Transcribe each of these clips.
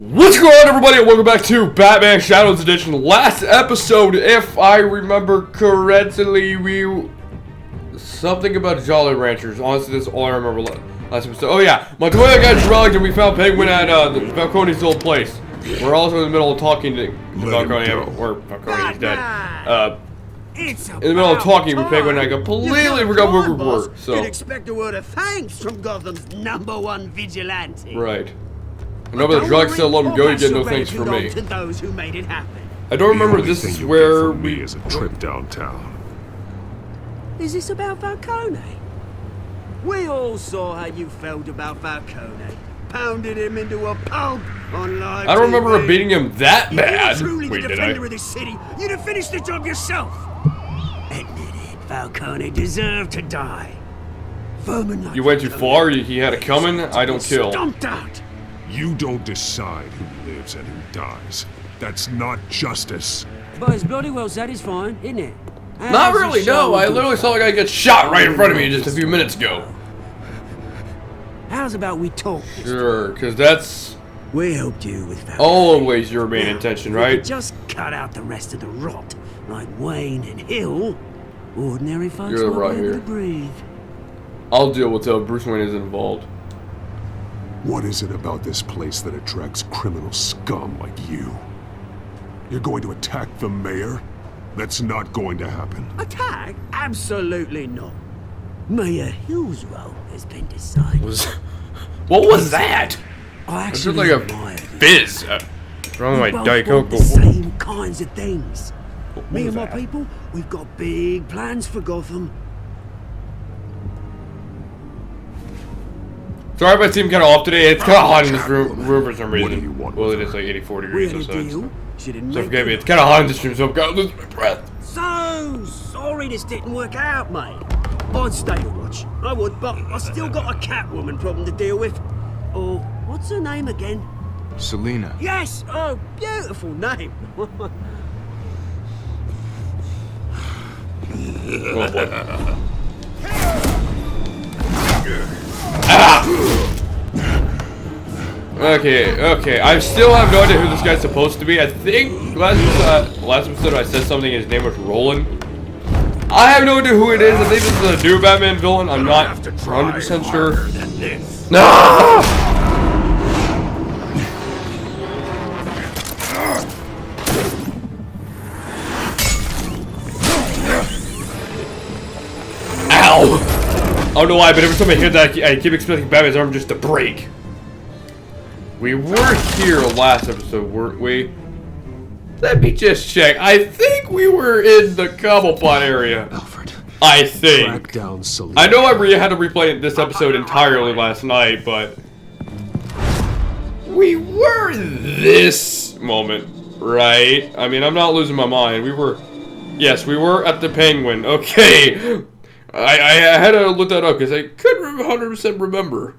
What's going on, everybody, and welcome back to Batman Shadows Edition. Last episode, if I remember correctly, something about Jolly Ranchers. Honestly, that's all I remember last episode. Oh yeah, Montoya got drugged and we found Penguin at Falcone's old place. We're also in the middle of talking to Falcone, or Falcone, he's dead. In the middle of talking with Penguin, and I completely forgot where we were. So you'd expect a word of thanks from Gotham's #1 vigilante. Right. I know about the drugs, still let him go. You get no thanks from me. I don't remember this is where we is a trip downtown. Is this about Falcone? We all saw how you felt about Falcone. Pounded him into a pulp on live I don't remember TV. beating him that bad. If you were truly Wait, the did I? defender of this city, you'd have finished the job yourself. Admit it, Falcone deserved to die. Vermin You went too far. He had it coming. I don't kill. Stomped out. You don't decide who lives and who dies. That's not justice. But it's bloody well satisfying, isn't it? Not really, no. I literally saw a guy get shot right in front of me just a few minutes ago. How's about we talk? Sure, because that's We helped you with Falcone. always your main intention, If we could right? just cut out the rest of the rot, like Wayne and Hill. Ordinary folks You're won't right be able here. to breathe. I'll deal with Bruce Wayne is involved. What is it about this place that attracts criminal scum like you? You're going to attack the mayor? That's not going to happen. Attack? Absolutely not. Mayor Hill's role has been decided. What was that? I It's actually just like admire a you. fizz. Wrong We like both Diet want Coke. the same kinds of things. Me was and my that? people, we've got big plans for Gotham. Sorry if I seem kind of off today. It's kind of hot in this room for some reason. What do you want Well, with it is her? like 84 We degrees had a outside. deal. She didn't So make forgive me. it. It's kind of hot in this room, so I've got to lose my breath. So sorry this didn't work out, mate. I'd stay to watch. I would, but I still got a Catwoman problem to deal with. Oh, what's her name again? Selina. Yes! Oh, beautiful name. Oh boy. Okay. I still have no idea who this guy's supposed to be. I think last episode I said something. His name was Roland. I have no idea who it is. I think this is a new Batman villain. I'm not 100% sure. No! Ow! I don't know why, but every time I hear that, I keep expecting Batman's arm just to break. We were here last episode, weren't we? Let me just check. I think we were in the Cobblepot area. Alfred. I think. Track down Selina. I know I had to replay this episode entirely last night, but we were this moment, right? I mean, I'm not losing my mind. Yes, we were at the Penguin. Okay. I had to look that up because I couldn't 100% remember.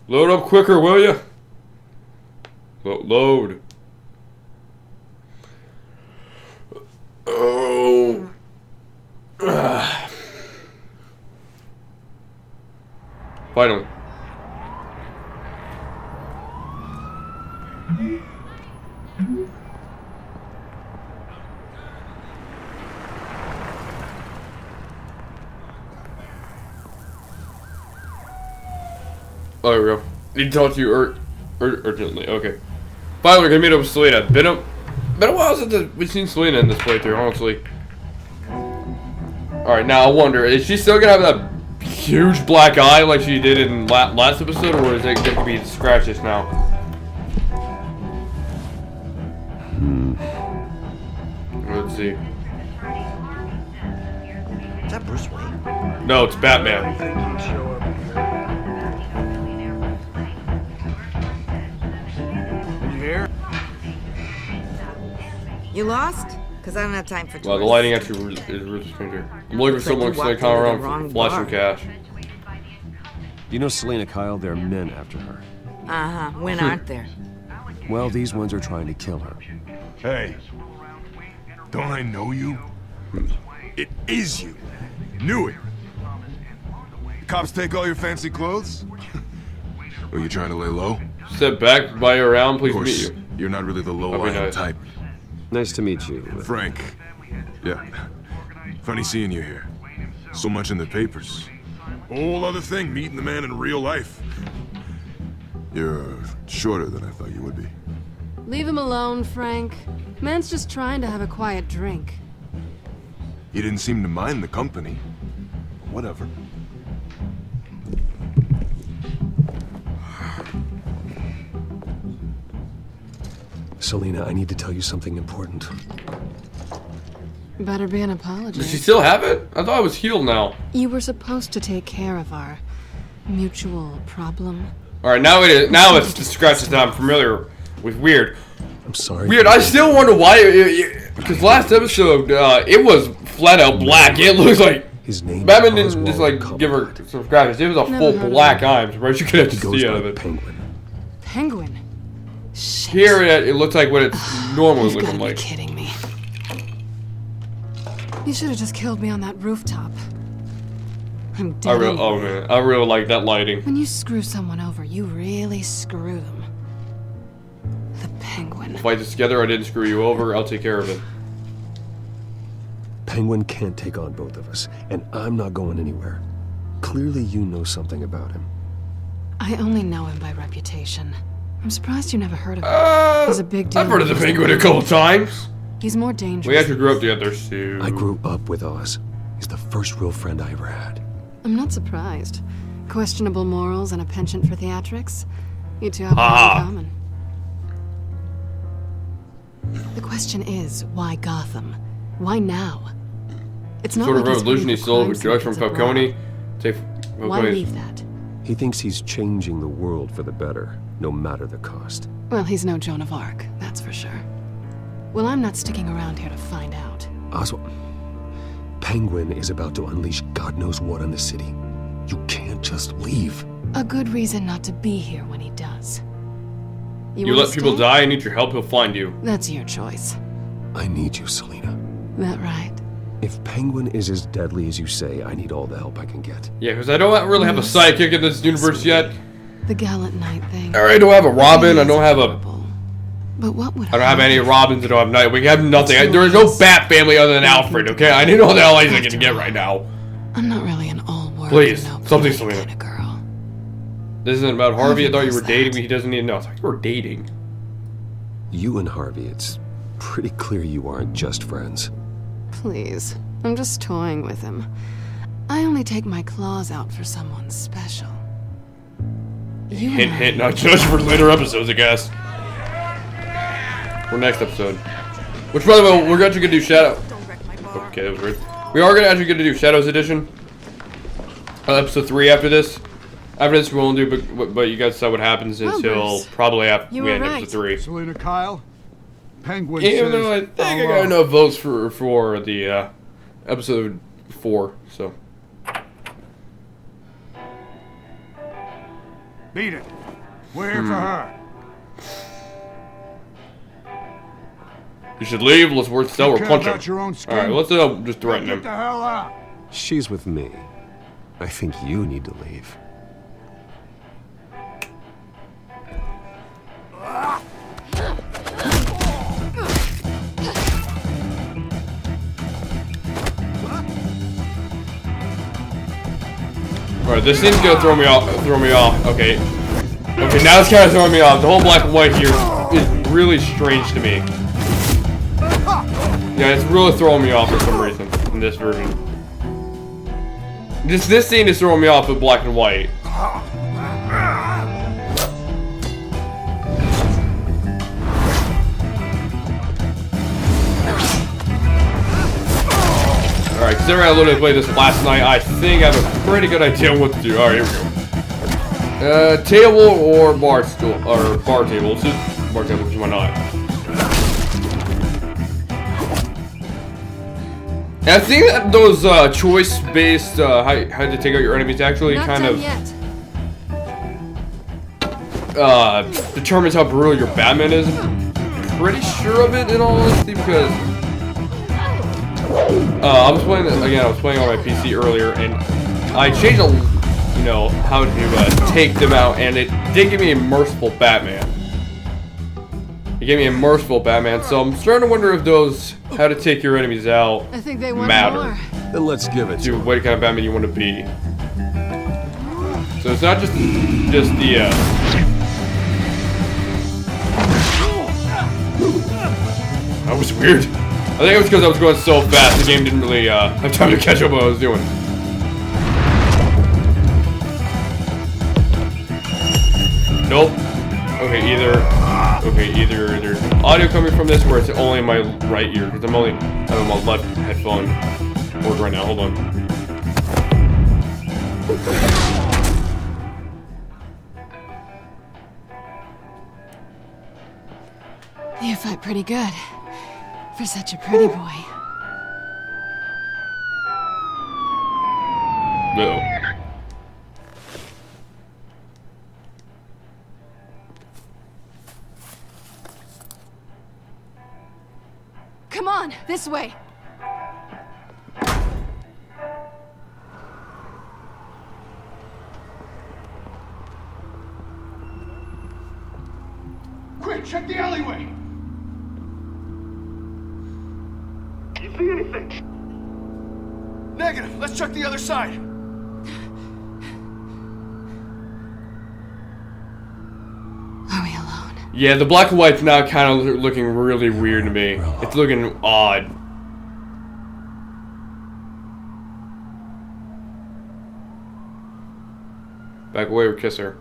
Load up quicker, will ya? Load. Oh. Finally. Oh, there we go. Need to talk to you urgently. Okay. Finally, we're gonna meet up with Selina. Been a while since we've seen Selina in this playthrough, honestly. Alright, now I wonder, is she still gonna have that huge black eye like she did in last episode, or is it gonna be scratches now? Let's see. Is that Bruce Wayne? No, it's Batman. You lost? Because I don't have time for tours. Wow, the lighting actually is really strange here. I'm looking for Looks like someone you to walked come into the around wrong for flashing bar. cash. You know Selina Kyle, there are men after her. Uh-huh. When aren't there? Well, these ones are trying to kill her. Hey, Don't I know you? It is you. Knew it. Cops take all your fancy clothes? Are you trying to lay low? Step back, buy you around, Of please meet course, you. you're not really the That'd be low-lying nice. type. Nice to meet you. Frank. Yeah. Funny seeing you here. So much in the papers. Whole other thing, meeting the man in real life. You're shorter than I thought you would be. Leave him alone, Frank. Man's just trying to have a quiet drink. He didn't seem to mind the company. Whatever. Selena, I need to tell you something important. Better be an Does apology. she still have it? I thought I was healed now. You were supposed to take care of our mutual problem. Alright, now it is. Now it's the scratches that I'm familiar with. Weird. I'm sorry. Weird. I still wonder why. Because last episode, it was flat out black. It looks like His name Batman is didn't just Oswald like Cobblepot. give her some graphics. It was a Never full heard of black him. eye. I'm surprised you could He actually goes see out by of it. Penguin. Penguin? Shit. Here it looks like what it's normally You've looking gotta be like. kidding me. You should have just killed me on that rooftop. I'm dead. Oh man, I really like that lighting. When you screw someone over, you really screw them. The Penguin. Fight this together. I didn't screw you over. I'll take care of it. Penguin can't take on both of us, and I'm not going anywhere. Clearly you know something about him. I only know him by reputation. I'm surprised you never heard of him. He's a big deal. I've heard of the Penguin a couple times. He's more dangerous. We actually grew up together, so. I grew up with Oz. He's the first real friend I ever had. I'm not surprised. Questionable morals and a penchant for theatrics. You two have Ah. that in common. The question is, why Gotham? Why now? It's not Sort of like he's revolution he hurting for stole crime with drugs from symptoms abroad. Falcone. Take Why Falcone's. leave that? He thinks he's changing the world for the better, no matter the cost. Well, he's no Joan of Arc, that's for sure. Well, I'm not sticking around here to find out. Oswald, Penguin is about to unleash God knows what on the city. You can't just leave. A good reason not to be here when he does. You wanna let people stay? die. I need your help. He'll find you. That's your choice. I need you, Selena. That right? If Penguin is as deadly as you say, I need all the help I can get. Yeah, because I don't really have a sidekick in this universe yet. The gallant knight thing. I don't have a Robin. I Is don't have a. horrible. But what would I don't have any Robins. I don't have Night. We have nothing. There is no Bat family other than Alfred. Okay, I need all the allies I can get right now. I'm not really an all-work, Please, no something, play Selena. kind of girl. This isn't about Harvey. I thought you were knows dating that. me. He doesn't need to know. I thought you were dating. You and Harvey, it's pretty clear you aren't just friends. Please, I'm just toying with him. I only take my claws out for someone special. You Hint, and I- hint. Not judged for later episodes, I guess. Or next episode. Which, by the way, we're actually gonna do Shadow. Don't wreck my bar. Okay, that was weird. We are actually gonna do Shadows Edition. Episode 3 after this. After this, we won't do, but you guys saw what happens Well, until Bruce, probably after you we were end right. episode 3. Selena Kyle, Penguin Even says, though I think I got "Hello." enough votes for the episode 4, so. Beat it. We're here for her. You should leave. Let's work still or Care punch him. about your own skin? Alright, let's just threaten Get him. the hell out. She's with me. I think you need to leave. Alright, this thing's gonna throw me off. Okay. Okay, now it's kind of throwing me off. The whole black and white here is really strange to me. Yeah, it's really throwing me off for some reason in this version. This scene is throwing me off with black and white. Alright, considering I literally played this last night, I think I have a pretty good idea on what to do. Alright, here we go. Table or bar stool, or bar table. Let's do bar table, because why not? And I think that those choice-based how to take out your enemies actually Not kind done of yet. determines how brutal your Batman is. I'm pretty sure of it in all honesty because I was playing again. I was playing on my PC earlier, and I changed how to take them out, and it did give me a merciful Batman. It gave me a merciful Batman, so I'm starting to wonder if those how to take your enemies out I think they want matter more. Then let's give it to to what kind of Batman you want to be. So it's not just the. That was weird. I think it was because I was going so fast, the game didn't really have time to catch up what I was doing. Nope. Okay, either there's audio coming from this or it's only in my right ear, because I'm only having my left headphone work right now. Hold on. You fight pretty good. For such a pretty boy. No. Come on, this way. Quick, check the alleyway. You see anything? Negative. Let's check the other side. Are we alone? Yeah, the black and white's now kind of looking really weird to me. It's looking odd. Back away or kiss her.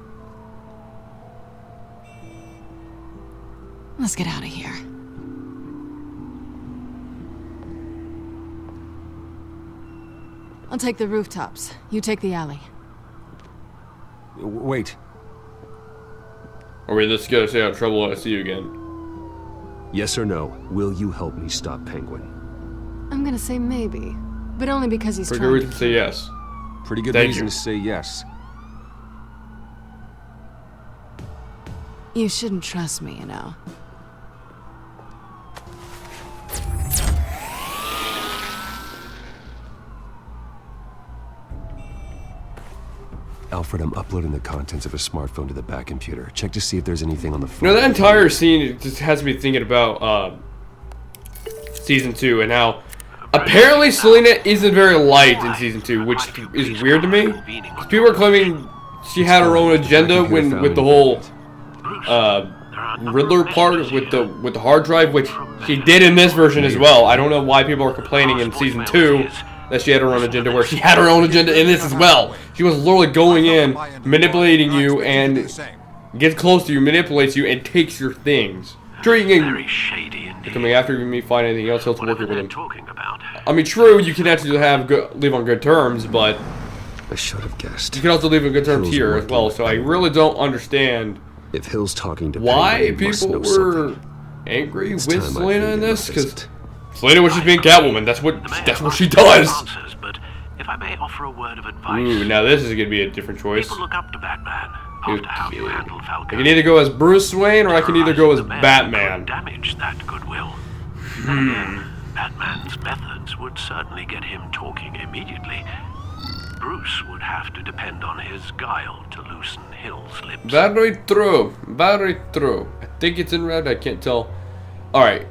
Let's get out of here. I'll take the rooftops. You take the alley. Wait. Or we just gotta stay out of trouble when I see you again. Yes or no? Will you help me stop Penguin? I'm gonna say maybe. But only because he's For good trying reason to to say yes. Pretty good Thank reason you. to say yes. You shouldn't trust me, you know. Alfred, I'm uploading the contents of a smartphone to the back computer. Check to see if there's anything on the You phone. know, that entire scene it just has me thinking about season 2 and how apparently Selena isn't very liked in season 2, which is weird to me. 'Cause people are claiming she had her own agenda with the whole Riddler part with the hard drive, which she did in this version as well. I don't know why people are complaining in season 2 that she had her own agenda, where she had her own agenda in this as well. She was literally going in, manipulating you, and gets close to you, manipulates you, and takes your things. Sure, you can Very shady indeed. coming after me, find anything else to work Whatever with they're him. talking about. I mean, true, you can actually live on good terms, but I should have guessed. you can also live on good terms Hill's here as working well. with So I Penguin. really don't understand If Hill's talking to why Penguin, he must people know were something. angry It's with time I Selena paid in him a this, because visit. Selena was just being Catwoman. That's The mayor what she must have does. Answers, but if I may offer a word of advice, Ooh, now this is gonna be a different choice. people look up to Batman after how you handle I Falcone. can either go as Bruce Wayne or I can either go as The mayor Batman. could damage that goodwill. Then again, Batman's methods would certainly get him talking immediately. Bruce would have to depend on his guile to loosen Hill's lips. Very true. Very true. I think it's in red. I can't tell. Alright.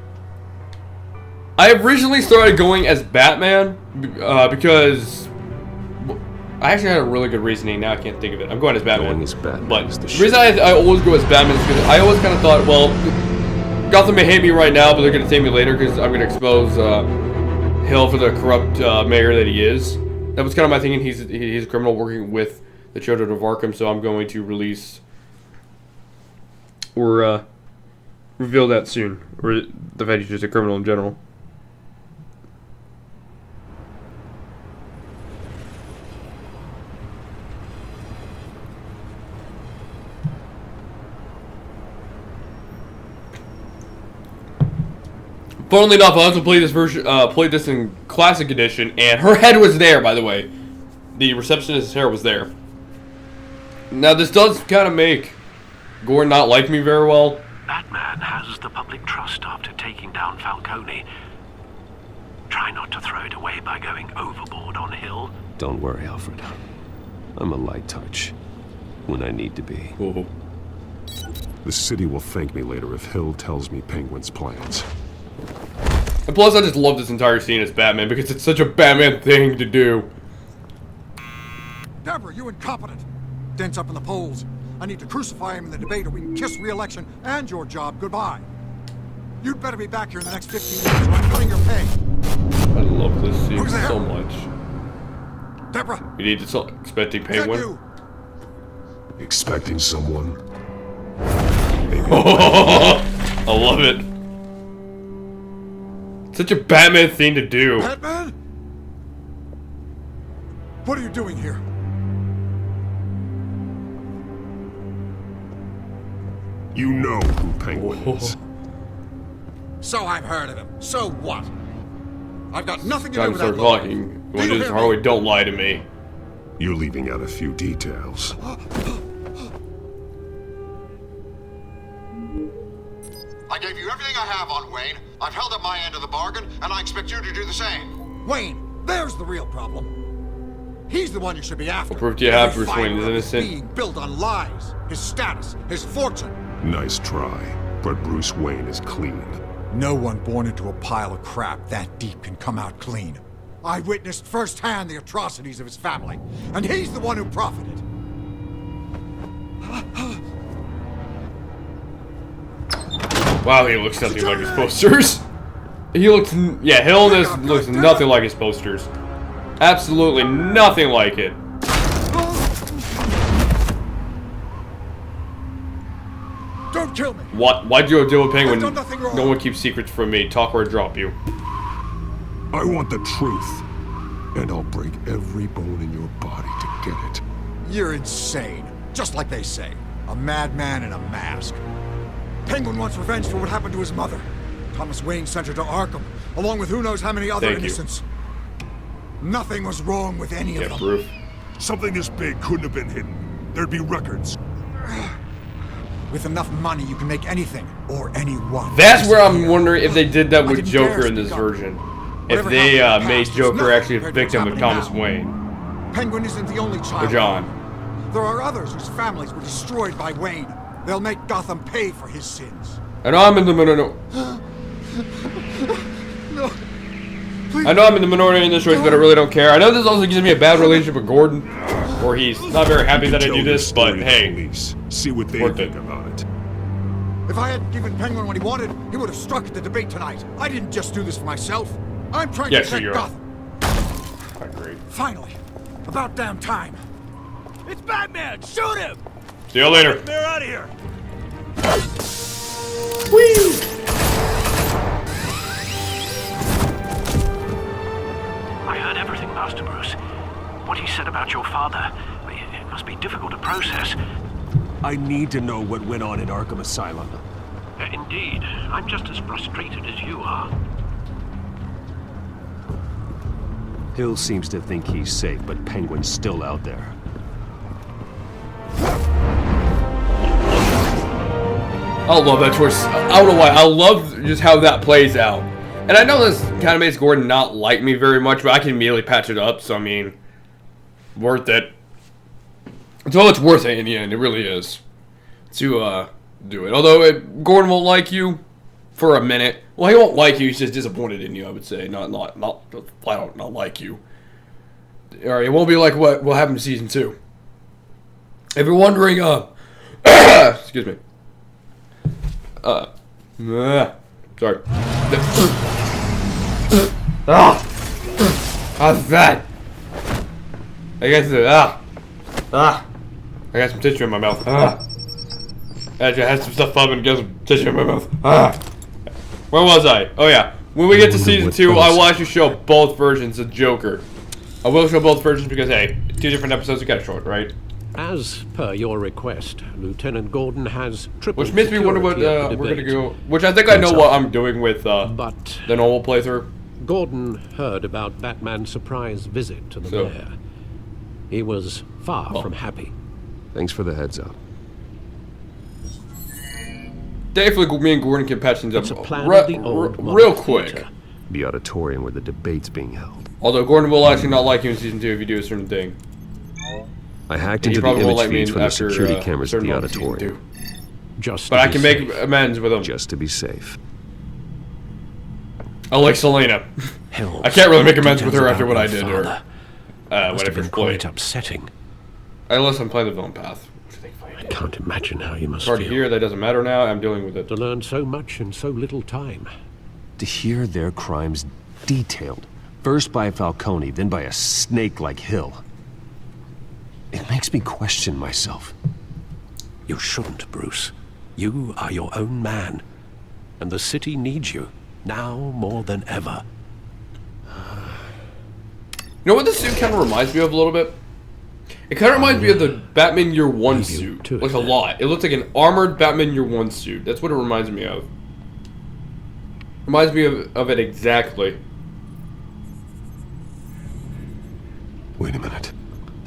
I originally started going as Batman because I actually had a really good reasoning. Now I can't think of it. I'm going as Batman. Going as Batman But is the the reason I always go as Batman is because I always kind of thought, well, Gotham may hate me right now, but they're going to save me later because I'm going to expose Hill for the corrupt mayor that he is. That was kind of my thinking. He's a criminal working with the Children of Arkham, so I'm going to release or reveal that soon, or the fact he's just a criminal in general. Funnily enough, I also played this version, played this in Classic Edition, and her head was there. By the way, the receptionist's hair was there. Now this does kind of make Gordon not like me very well. Batman has the public trust after taking down Falcone. Try not to throw it away by going overboard on Hill. Don't worry, Alfred. I'm a light touch when I need to be. Ooh. The city will thank me later if Hill tells me Penguin's plans. And plus, I just love this entire scene as Batman because it's such a Batman thing to do. Deborah, you incompetent. Dent's up in the polls. I need to crucify him in the debate or we can kiss re-election and your job goodbye. You'd better be back here in the next 15 minutes or I'm cutting your pay. I love this scene Who's there? so much. Deborah! You need to start expecting Is that Penguin. you? Expecting someone? I love it. Such a Batman thing to do. Batman? What are you doing here? You know who Penguin is. So I've heard of him. So what? I've got nothing to do Time to with start that lawyer. talking. Do When you this hear me? Harley, don't lie to me. You're leaving out a few details. I gave you everything I have on Wayne. I've held up my end of the bargain, and I expect you to do the same. Wayne, there's the real problem. He's the one you should be after. What proof do you have Every Bruce Wayne is fiber of his innocent? being built on lies, his status, his fortune. Nice try, but Bruce Wayne is clean. No one born into a pile of crap that deep can come out clean. I witnessed firsthand the atrocities of his family, and he's the one who profited. Wow, he looks nothing like his posters. He looks, yeah, Hillness looks nothing like his posters. Absolutely nothing like it. Don't kill me. What? Why'd you deal with Penguin? I've done nothing wrong. No one keeps secrets from me. Talk or I drop you. I want the truth, and I'll break every bone in your body to get it. You're insane. Just like they say. A madman in a mask. Penguin wants revenge for what happened to his mother. Thomas Wayne sent her to Arkham, along with who knows how many other Thank you. innocents. Nothing was wrong with any Yeah, of them. proof. Something this big couldn't have been hidden. There'd be records. With enough money, you can make anything or anyone. That's where I'm disappear. wondering if they did that I with didn't Joker dare in this speak up. version. If Whatever they happened in the made past is Joker nothing actually a compared to what's victim of Thomas happening Wayne. Penguin isn't the only child. Or John. There are others whose families were destroyed by Wayne. They'll make Gotham pay for his sins. And I'm in the minority. No. Please. I know I'm in the minority in this choice, but I really don't care. I know this also gives me a bad relationship with Gordon, or he's not very happy that I Tell do your this. But story to hey, police. See what they worth think it. about it. If I hadn't given Penguin what he wanted, he would have struck at the debate tonight. I didn't just do this for myself. I'm trying Yeah, to sure protect you are. Gotham. I agree. Finally. About damn time. It's Batman! Shoot him! See you later. They're out of here! I heard everything, Master Bruce. What he said about your father, it must be difficult to process. I need to know what went on at Arkham Asylum. Indeed, I'm just as frustrated as you are. Hill seems to think he's safe, but Penguin's still out there. I love that choice. I don't know why. I love just how that plays out. And I know this kind of makes Gordon not like me very much, but I can immediately patch it up. So I mean, worth it. So it's worth it in the end. It really is to do it. Although Gordon won't like you for a minute. Well, he won't like you. He's just disappointed in you. I would say not flat out not like you. All right, it won't be like what will happen in season 2. If you're wondering, excuse me. Sorry. How's that? I got some tissue in my mouth. I had some stuff up and got some tissue in my mouth. Where was I? Oh yeah. When we get to season 2, I will actually show both versions of Joker. I will show both versions because hey, 2 different episodes, you gotta show it, right? As per your request, Lieutenant Gordon has triple Which makes me wonder what security at the we're gonna debate. go. Which I think I know what I'm doing with But the normal playthrough. Gordon heard about Batman's surprise visit to the So- mayor. He was far from happy. Thanks for the heads up. Definitely, me and Gordon can patch things It's a up plan of the old real Monarch quick. Theatre. The auditorium where the debate's being held. Although Gordon will actually not like you in season 2 if you do a certain thing. I hacked And he into the probably won't image like me feeds from the after, security cameras at certain the moments in season auditorium. Just But to I be can safe. make amends with him. Just to be safe. I like Selena. Hills, I can't really make amends with details her after about what I your did to her. father When must I have been first quite played. upsetting. Unless I'm playing the villain path. Which I think I I did. can't imagine how you must It's hard to feel. hear, that doesn't matter now. I'm dealing with it. To learn so much in so little time. To hear their crimes detailed, first by Falcone, then by a snake like Hill. It makes me question myself. You shouldn't, Bruce. You are your own man. And the city needs you, now more than ever. You know what this suit kind of reminds me of a little bit? It kind of reminds me of the Batman Year 1 Maybe suit. to it, Like a then. lot. It looks like an armored Batman Year 1 suit. That's what it reminds me of. Reminds me of it exactly. Wait a minute.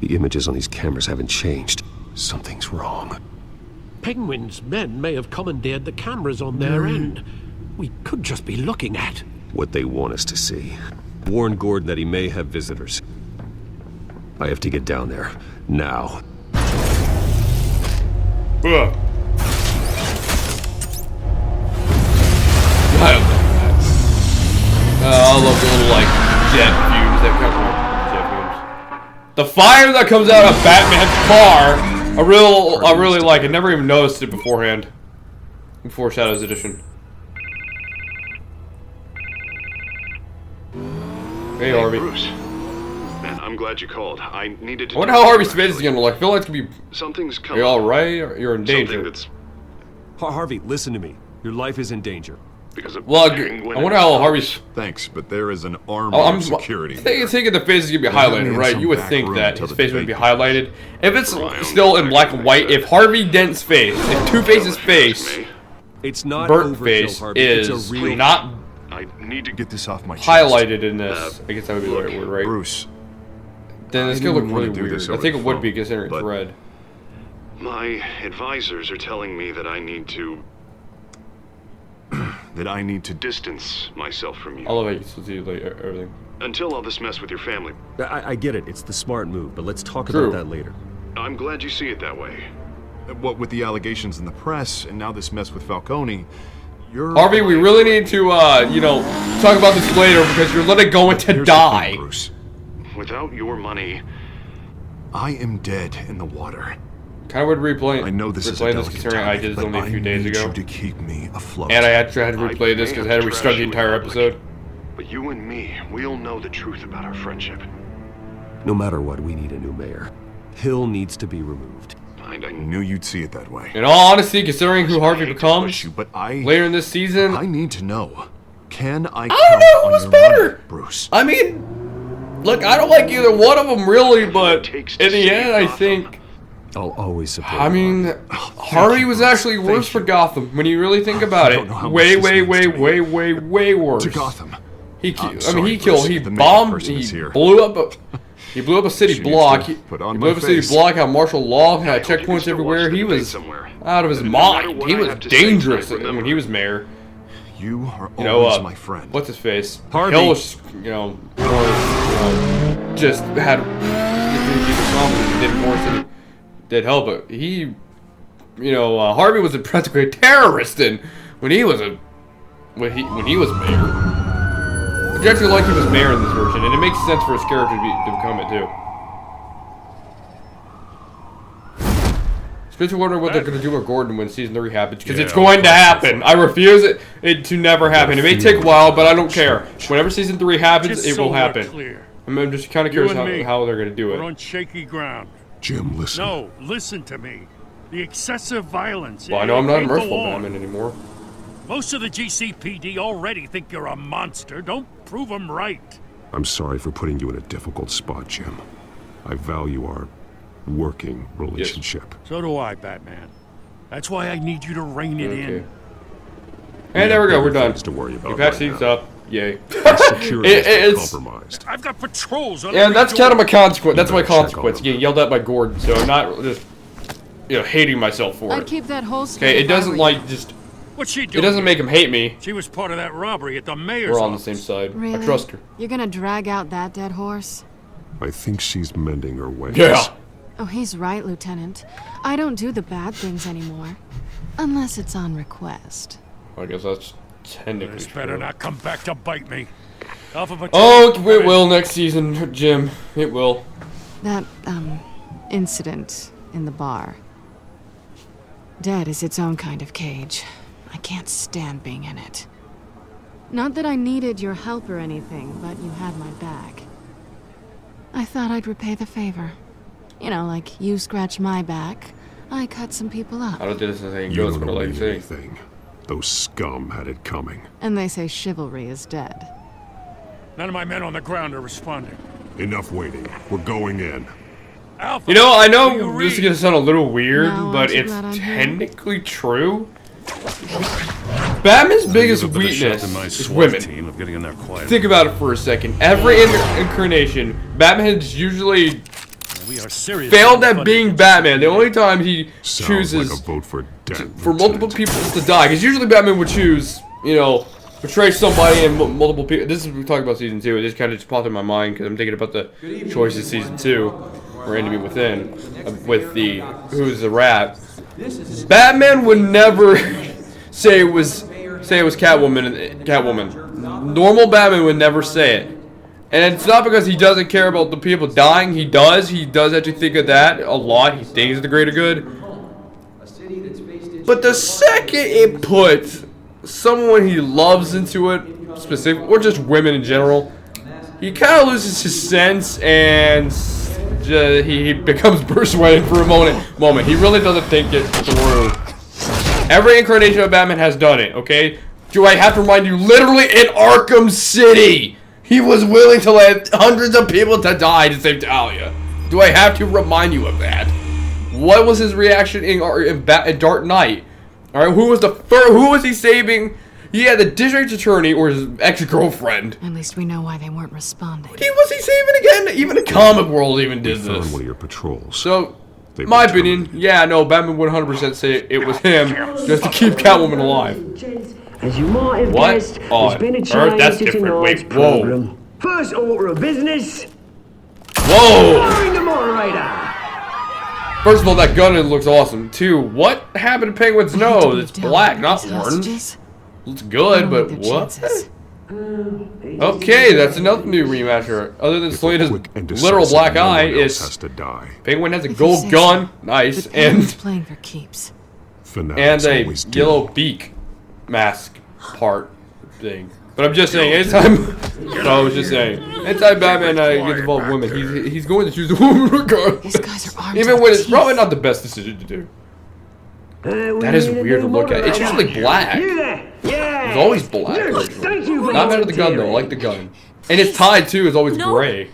The images on these cameras haven't changed. Something's wrong. Penguin's men may have commandeered the cameras on their end. We could just be looking at. What they want us to see. Warn Gordon that he may have visitors. I have to get down there. Now. Ugh. I love the little, like, jet fumes that come from jet fumes. The fire that comes out of Batman's car, I really like. I never even noticed it beforehand. Before Shadows Edition. Hey, Harvey. Bruce. Man, I'm glad you called. I needed to. I wonder how Harvey's face is gonna look. I feel like it's gonna be. Something's Are coming. you alright? You're in Something danger. that's Harvey, listen to me. Your life is in danger. because of Well, Penguin I wonder how Harvey's. Thanks, but there is an army Oh, I'm of security. thinking the face is gonna be They have me highlighted, in right? some You would back think room that until his the face would be debate highlighted. If it's Ryan still in back black to and white, the- if Harvey Dent's face, if Two-Face's face, It's not burnt over, face, Joe Harvey. It's is a real... not I need to Get this off my chest. highlighted in this, I guess that would be the right word, right? Bruce, Then it's I gonna look didn't wanna really do weird. this I over think the it would be phone, considering it's but- red. My advisors are telling me that I need to distance myself from you I love how you still see like everything. until all this mess with your family. I get it. It's the smart move, but let's talk True. about that later. I'm glad you see it that way. what with the allegations in the press and now this mess with Falcone, you're... Harvey, we really need to, you know, talk about this later because you're literally going to Here's the die. thing, Bruce. Without your money, I am dead in the water. Kind of would replay. I know this is a replay this delicate considering I topic, did this but only a few I days need ago, you to keep me afloat. and I actually had to I replay this may because I have had to restart trashed the you in entire public, episode. but you and me, we'll know the truth about our friendship. No matter what, we need a new mayor. Hill needs to be removed. I knew you'd see it that way. In all honesty, considering who Harvey hate to becomes push you, But I later in this season, I need to know. Can I I count don't know on who's your better. money, Bruce? I mean, look, I don't like either one of them really, but in the end, I think. I'll always support I mean, Harvey you, was Bruce. actually Thank worse for you. Gotham when you really think about I it. don't know how much Way, this way, means way, to me. way, way, way worse. To Gotham. He, I'm I mean, sorry, he killed. Bruce, He the makeup bombed. person is He here. blew up a. He blew up a city She needs block. to He put on blew my up a city face. block. Had martial law. Had I hope you can checkpoints still everywhere. watch the He debate was somewhere. out of his And no matter mind. what He I was have to say dangerous tonight, remember, when he was mayor. You are You know, always my friend. what's his face? Harvey. Hill was, you know, just had did more than did help, but he, you know, Harvey was practically a terrorist, and when he was when he was mayor. I actually like he was mayor in this version, and it makes sense for his character to become it too. Especially wondering what they're going to do with Gordon when season 3 happens, because it's going to happen. I refuse it to never happen. It may take a while, but I don't care. Whenever season 3 happens, Just it so will we're happen. clear. I'm just kind of You curious and me, how they're going to do We're it. on shaky ground. Jim, listen. No, listen to me. The excessive violence. Well, I know I'm not a it can't go merciful on. Batman anymore. Most of the GCPD already think you're a monster. Don't prove them right. I'm sorry for putting you in a difficult spot, Jim. I value our working relationship. So do I, Batman. That's why I need you to rein it Okay. in. And there we go, we're done. Things to worry about You patch right these now. up. Yay. Security has been it's, compromised. I've got patrols on yeah, every that's door. kind of my consequence. That's my better check on consequence. them. Getting yelled at by Gordon, so I'm not just, you know, hating myself for I'd it. keep that holster. Okay, it if I doesn't were like you. just What's she It doing? doesn't make him hate me. She was part of that robbery at the mayor's We're on the office. same side. Really? I trust her. You're gonna drag out that dead horse? I think she's mending her ways. Yeah. Oh, he's right, Lieutenant. I don't do the bad things anymore. Unless it's on request. I guess that's technically This better true. not come back to bite me. Alpha Battalion, Oh, come it in. will next season, Jim. It will. That, incident in the bar. Dead is its own kind of cage. I can't stand being in it. Not that I needed your help or anything, but you had my back. I thought I'd repay the favor. You know, like you scratch my back, I cut some people up. I don't think this is anything You good, don't but I know like to say. anything. Those scum had it coming. And they say chivalry is dead. None of my men on the ground are responding. Enough waiting. We're going in. Alpha, You know, I do know you this is read? gonna sound a little weird, No, but aren't you it's glad I'm here? technically true. Batman's biggest Leave a bit of shot weakness in my is SWAT women. team of getting in there quiet. Think about it for a second. Every incarnation, Batman's usually We are serious. failed at being Batman. The only time he Sounds chooses like a vote for death. for multiple people to die, because usually Batman would choose, you know, betray somebody and multiple people. This is we talking about season 2. It just kind of just popped in my mind because I'm thinking about the choices season 2, or Enemy Within, with the Who's the Rat. Batman would never say it was Catwoman. Normal Batman would never say it. And it's not because he doesn't care about the people dying. He does. He does actually think of that a lot. He thinks of the greater good. But the second it puts someone he loves into it, specific, or just women in general, he kind of loses his sense and he becomes Bruce Wayne for a moment. He really doesn't think it through. Every incarnation of Batman has done it, okay? Do I have to remind you, literally in Arkham City, he was willing to let hundreds of people to die to save Talia. Do I have to remind you of that? What was his reaction in Dark Knight? All right, who was he saving? He had the district attorney or his ex-girlfriend. At least we know why they weren't responding. Who was he saving again? Even the comic world even did Found this. one of your patrols. So, They've my been opinion, yeah, no, Batman would 100% say it was him just to keep Catwoman alive. As you might have What guessed, on there's been a earth? change That's to different. tonight's Wait, whoa. program. First order of business. Whoa! Firing the moderator. First of all, that gun looks awesome. Two, what happened to Penguin's nose? It's black, not orange. Looks good, but what? Okay, that's another new remaster. Other than Selena's literal black eye, is has to die. Penguin has a If you gold say gun, so. nice, But Penguin's and playing for keeps. and a yellow beak mask part thing. But I'm just saying, anytime I was just saying, anytime Batman gets involved with women, he's going to choose a woman regardless. These guys are armed Even to when the it's probably teeth. not the best decision to do. That is weird to look at. It's usually black. You there? Yeah. It's always black. Yes, thank you for Not better the gun though. I like the gun, and its tied too is always gray.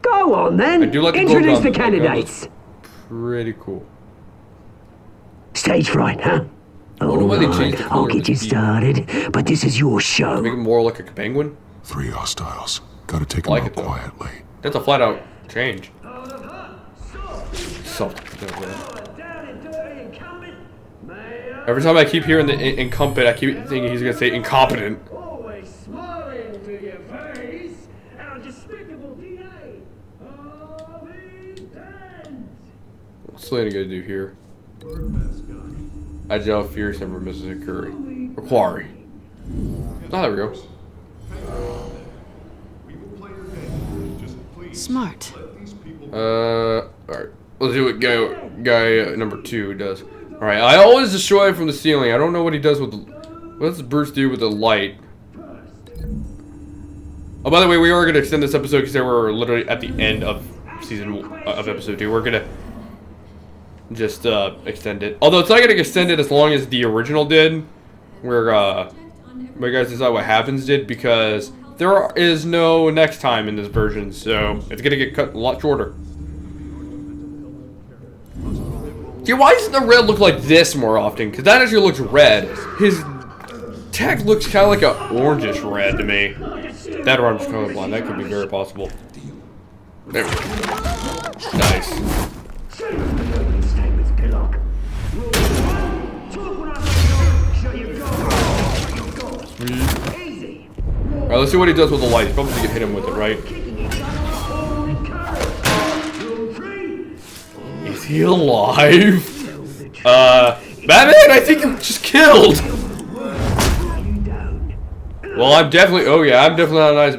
Go on then. I do like the gold Introduce gun. the The gun looks candidates. Pretty cool. Stage fright, huh? wonder why they changed the I'll color of get the you teeth. started, but this is your show. Make it more like a penguin. 3 hostiles. Gotta take I like them it out though. quietly. That's a flat out change. Soft. Every time I keep hearing the incumbent, I keep thinking he's gonna say incompetent. Always smiling to your face. Our despicable DNA. What's Selena gonna do here? Agile, fierce, never misses a curry. Or quarry. Oh, there we go. Smart. Alright. Let's see what guy number 2 does. Alright, I always destroy from the ceiling. I don't know what he does with the... What does Bruce do with the light? Oh, by the way, we are going to extend this episode because we're literally at the end of episode 2. We're going to just extend it. Although it's not going to extend it as long as the original did. Where you guys decide what happens did, because there is no next time in this version, so it's going to get cut a lot shorter. See, why doesn't the red look like this more often? Because that actually looks red. His tech looks kind of like an orangish red to me. That or I'm just colorblind. That could be very possible. There we go. Nice. Alright, let's see what he does with the light. He's probably gonna hit him with it, right? Is he alive? Batman, I think I'm just killed! Well, I'm definitely, oh yeah, I'm definitely not nice.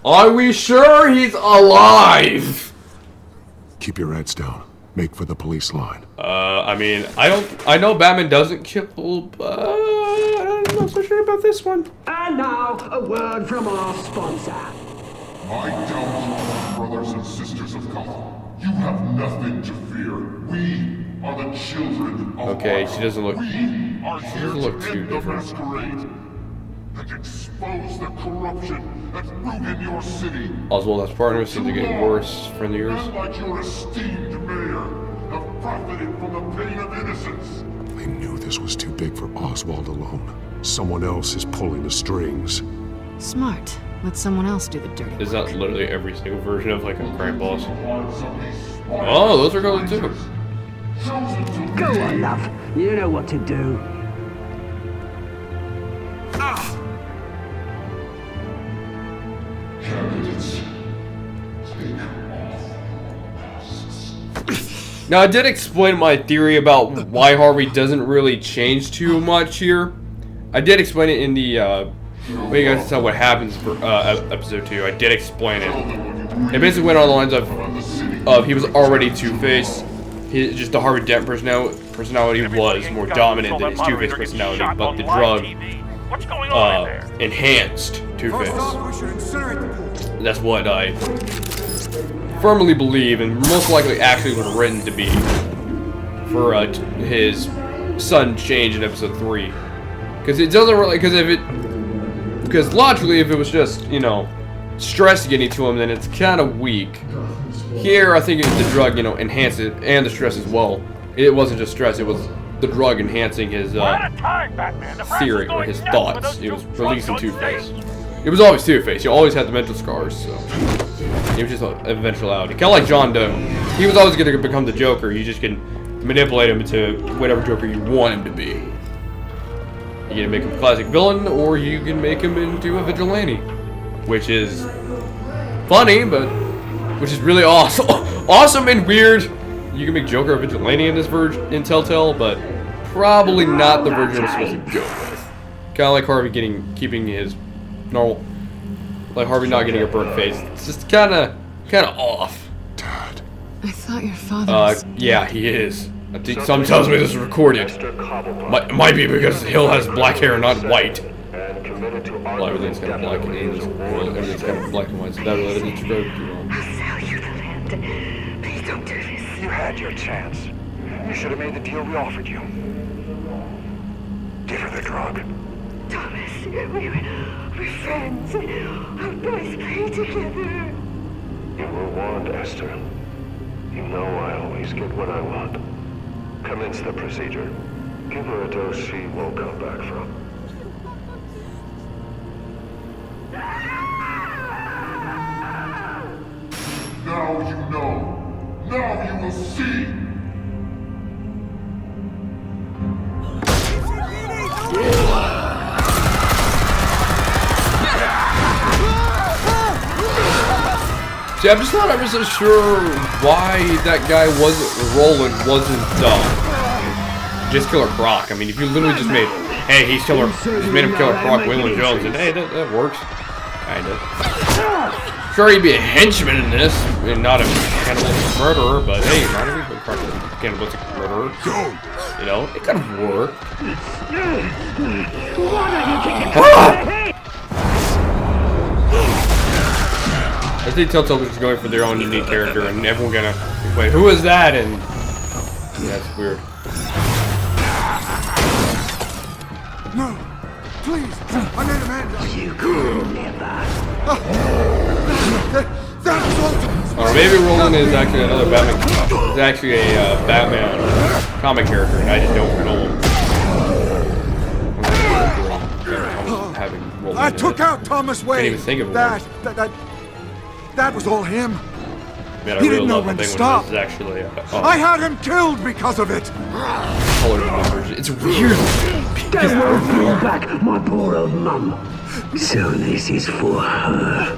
Are we sure he's alive? Keep your heads down. Make for the police line. I mean, I know Batman doesn't kill, but I'm not so sure about this one. And now, a word from our sponsor. My downfall, brothers and sisters of Gotham. You have nothing to fear. We are the children of Okay, Arkham. she doesn't look. We are She here doesn't look to too end the different. masquerade and expose the corruption that's rooted your city. Oswald has partners seem to get worse for the years. Men like your esteemed mayor have profited from the pain of innocence. They knew this was too big for Oswald alone. Someone else is pulling the strings. Smart. Let someone else do the dirty Is work. that literally every single version of like a crime boss? Oh, those are good too. Go on, love. You know what to do. Candidates, take off. Now, I did explain my theory about why Harvey doesn't really change too much here. I did explain it in the, when you guys saw what happens for episode 2. I did explain it. It basically went on the lines of he was already Two-Face. Just the Harvey Dent personality was more dominant than his Two-Face personality, but the drug enhanced Two-Face. That's what I firmly believe, and most likely actually was written to be for his sudden change in episode 3. Because it doesn't really, because logically, if it was just, you know, stress getting to him, then it's kind of weak. Here, I think the drug, you know, enhanced it, and the stress as well. It wasn't just stress; it was the drug enhancing his theory or his thoughts. It was releasing Two-Face. It was always Two-Face. You always had the mental scars, so it was just an eventuality. Kind of like John Doe. He was always going to become the Joker. You just can manipulate him into whatever Joker you want him to be. You can make him a classic villain, or you can make him into a vigilante, which is funny, but which is really awesome, awesome and weird. You can make Joker a vigilante in this version in Telltale, but probably not the version I'm supposed to go with. Kind of like Harvey keeping his normal, like Harvey not getting a burnt face. It's just kind of off. Dad. I thought your father was... Yeah, he is. I think some tells me this is recorded. Might be because Hill has black hair, not white. Well, everything's kind of black and everything's kind of black and white. So that really isn't true. I'll sell you the land. Please don't do this. You had your chance. You should have made the deal we offered you. Give her the drug. Thomas, we're friends. Our boys play together. You were warned, Esther. You know I always get what I want. Commence the procedure. Give her a dose she won't come back from. Now you know. Now you will see. See, I'm just not ever so sure why that guy Roland wasn't just Killer Croc. I mean, if you literally just made, hey, just made him Killer Croc, Waylon Jones, and hey, that works, kinda. Sure, he'd be a henchman in this, and not a cannibalistic murderer, but hey, not every cannibalistic murderer. You know, it could have worked. I think Telltale was just going for their own unique character, and everyone gonna wait, who is that? And yeah, that's weird. No, please, I need a man. You could never. Or maybe Roland is actually another Batman. He's actually a Batman comic character, and I just don't know him. I took out Thomas Wayne. Can't even think of it. That was all him. Man, He didn't know when to stop. Is actually I had him killed because of it. Colored numbers. It's weird. They won't bring back my poor old mum. So this is for her.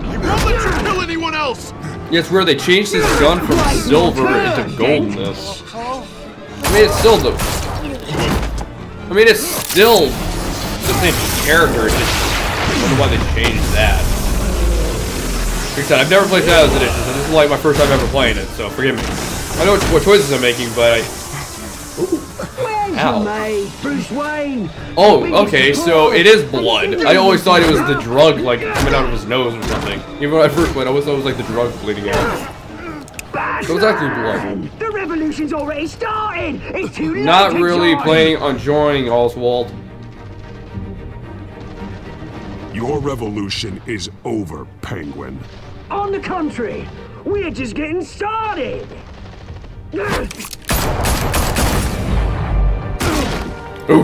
He won't let you kill anyone else! Yeah, it's where they changed his gun from silver into goldenness. I mean, it's still the... I mean, it's still the same character, it's just... I don't know why they changed that. Like I said, I've never played Shadows Edition, so this is like my first time ever playing it, so forgive me. I know what choices I'm making, but I... Ow. Bruce Wayne. Oh, okay, so it is blood. I always thought it was the drug, like, coming out of his nose or something. Even when I first played, I always thought it was like the drug bleeding out. So it's actually blood. The revolution's already started. It's too late. Not really planning on joining Oswald. Your revolution is over, Penguin. On the contrary, we're just getting started. Ooh.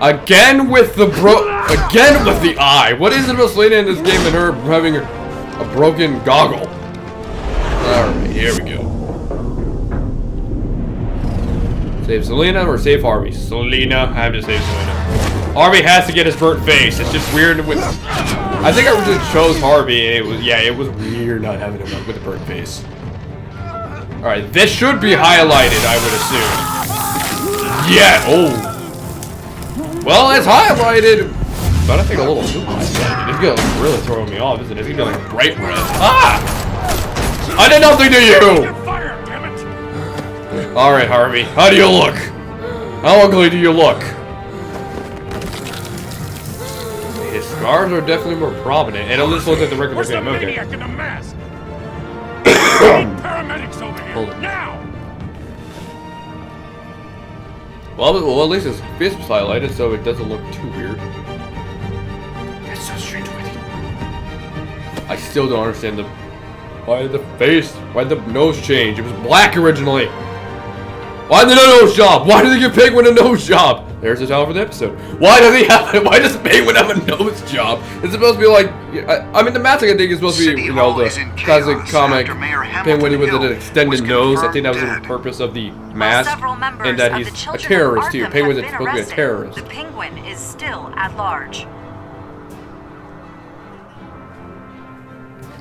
Again with the again with the eye. What is it about Selina in this game and her having a broken goggle? Alright, here we go. Save Selina or save Harvey? Selina, I have to save Selina. Harvey has to get his burnt face. It's just weird with... I think I originally chose Harvey and it was, yeah, it was weird not having him with a burnt face. Alright, this should be highlighted, I would assume. Yeah, oh. Well, it's highlighted, but I think a little too highlighted. It's gonna really throw me off, isn't it? It's gonna be like bright red. Ah! I did nothing to you! Alright, Harvey, how do you look? How ugly do you look? His scars are definitely more prominent, and it looks like the regular game. Okay. Paramedics over here, now! Well, at least his face was highlighted, so it doesn't look too weird. That's so strange. I still don't understand the... Why did the nose change? It was black originally. Why did the nose job? Why did they give Penguin a nose job? There's the title for the episode. Why does Penguin have a nose job? It's supposed to be like, I mean, the mask I think is supposed to be, you know, the classic comic Penguin with an extended nose. I think that was the purpose of the mask, and that he's a terrorist too. Penguin's supposed to be a terrorist. The Penguin is still at large.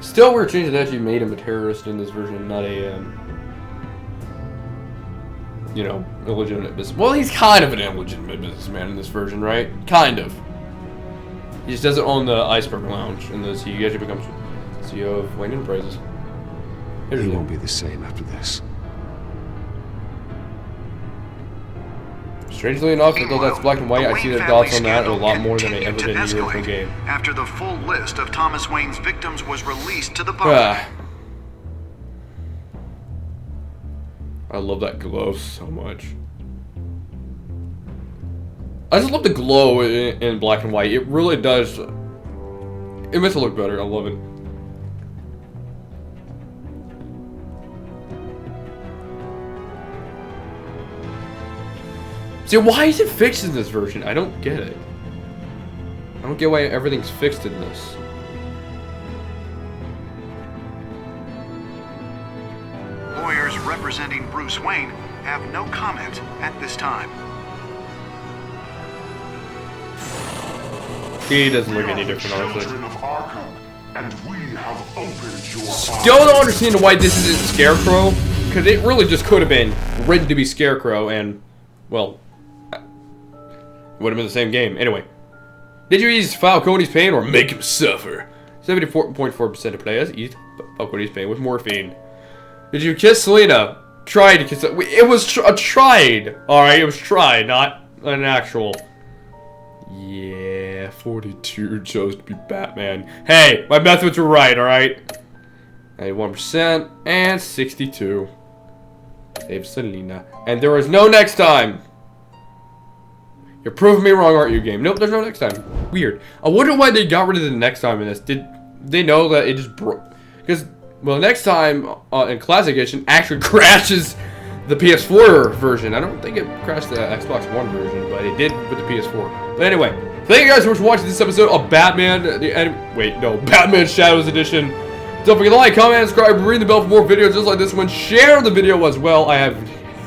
Still, we're changing that actually made him a terrorist in this version, not a, you know, illegitimate business. Well, he's kind of an illegitimate businessman in this version, right? Kind of. He just doesn't own the Iceberg Lounge in this. He actually becomes CEO of Wayne Enterprises. He won't be the same after this. Strangely enough, although that's black and white, I see the dots on that a lot more than I ever did in the original game. After the full list of Thomas Wayne's victims was released to the public. I love that glow so much. I just love the glow in black and white. It really does. It makes it look better. I love it. See, why is it fixed in this version? I don't get it. I don't get why everything's fixed in this. Lawyers representing Bruce Wayne have no comment at this time. He doesn't look any different, honestly. And we have opened your Still don't understand why this isn't Scarecrow, because it really just could have been written to be Scarecrow, and, well, it would have been the same game. Anyway, did you ease Falcone's pain or make him suffer? 74.4% of players ease Falcone's pain with morphine. Did you kiss Selina? Tried to kiss her. It was tried. Alright, it was tried, not an actual. Yeah, 42 chose to be Batman. Hey, my methods were right, alright? 91% and 62. Save Selina. And there is no next time. You're proving me wrong, aren't you, game? Nope, there's no next time. Weird. I wonder why they got rid of the next time in this. Did they know that it just broke? Because, well, next time in Classic Edition actually crashes the PS4 version. I don't think it crashed the Xbox One version, but it did with the PS4. But anyway, thank you guys for watching this episode of Batman, Batman Shadows Edition. Don't forget to like, comment, subscribe, ring the bell for more videos just like this one. Share the video as well. I have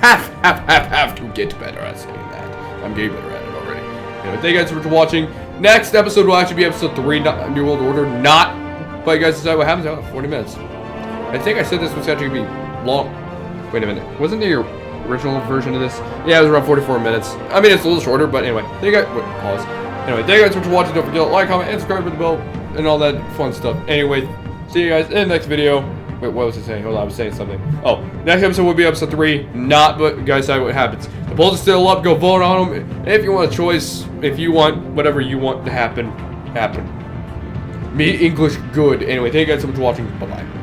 have to get better at saying that. I'm getting better at it already. Anyway, thank you guys so much for watching. Next episode will actually be episode 3, not New World Order, not. But you guys decide what happens out 40 minutes. I think I said this was actually going to be long. Wait a minute. Wasn't there your original version of this? Yeah, it was around 44 minutes. I mean, it's a little shorter, but anyway. Thank you guys. Wait, pause. Anyway, thank you guys so much for watching. Don't forget to like, comment, and subscribe to the bell, and all that fun stuff. Anyway, see you guys in the next video. Wait, what was I saying? Hold on, I was saying something. Oh, next episode will be episode 3. Not, but you guys decide what happens. The polls are still up. Go vote on them. If you want a choice, if you want whatever you want to happen, happen. Me English good. Anyway, thank you guys so much for watching. Bye-bye.